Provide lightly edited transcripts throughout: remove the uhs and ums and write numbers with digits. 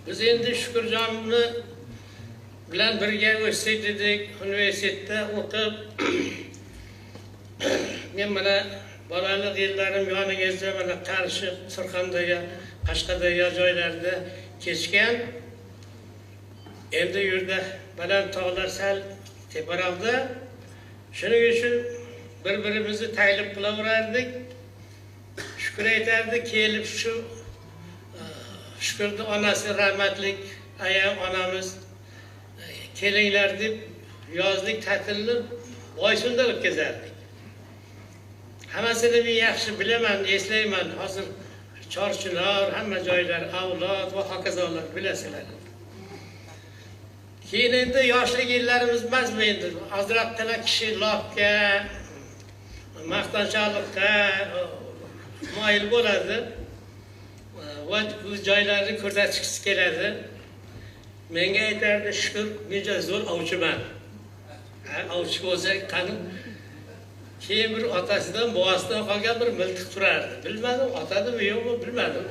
Biz endi Shukurjonni bilan birga o'ssak dedik, universitetda o'qib. Men mana bolalik yillarim yoningizda mana Qarshi, Surxondaryo, Qashqadaryo joylarida kechgan. Endi yurda baland tog'lar sal teparoqda. Shuning uchun bir-birimizni taylib qilaverardik. Shukur aytardik, kelib shu Shukurni onasi rahmatlik ayam onamiz kelinglar deb yozlik ta'tilni Boysunda o'tkazardik. Hammasini men yaxshi bilaman, eslayman. Hozir Chorchinor, hamma joylar, avlod va hokazolar bilasizlar. Keyin endi yoshlik yillarimiz emasmi endi? Ozroqgina kishi lofga, maqtanchoqlikqa moyil bo'ladi. Va bu joylarni ko'rsatishgisi keladi. Menga aytardi, Shukur, men zo'r ovchiman. Ovchi bo'lsa qani. Keyin bir otasidan, buvasidan qolgan bir miltiq turardi. Bilmadim, otadimi yo'qmi bilmadim.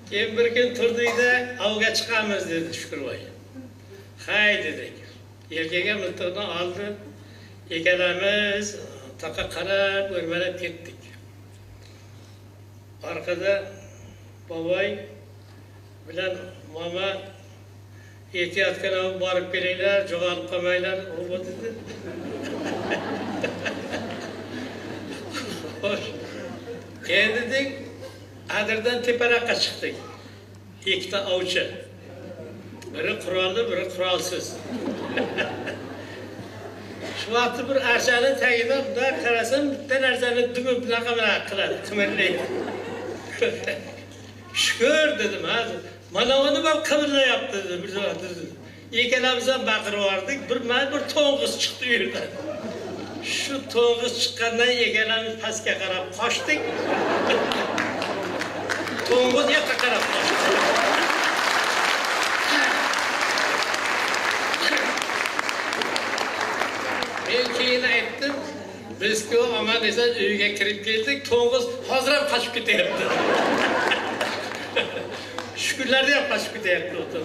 Keyin bir kun turdikda, avga chiqamiz dedi Shukurboy. Hay dedik. Yelkaga miltiqni oldi. Ikkalamiz toqqa qarab, o'rmalab ketdik. Arkada boboy bilan mama ehtiyotgina borib kelinglar, jo'g'alib qolmanglar, u dedi. Xo'sh. Endi dedik, Adirdan teparoqqa chiqdik. Ikkita ovchi. Biri qurolli, biri qurolsiz. Shu vaqtda bir archani tagidan bunday qarasam, bitta narsani dumi bunaqa qiladi, qimirlaydi. Shukur dedim, mana uni ham qimirlayapti dedi bir vaqtda. Ikkalamiz ham baqirib yubordik, bir to'ng'iz chiqdi u yerdan. Shu to'ng'iz chiqqandan ikkalamiz pastga qarab qochdik. To'ng'iz yoqqa qarab qochdi. Men keyin aytdim, biz-ku aman esan uyga kirib keldik, to'ng'iz hozir ham qochib ketyapti. Shukurlarda ham qochib ketyapti.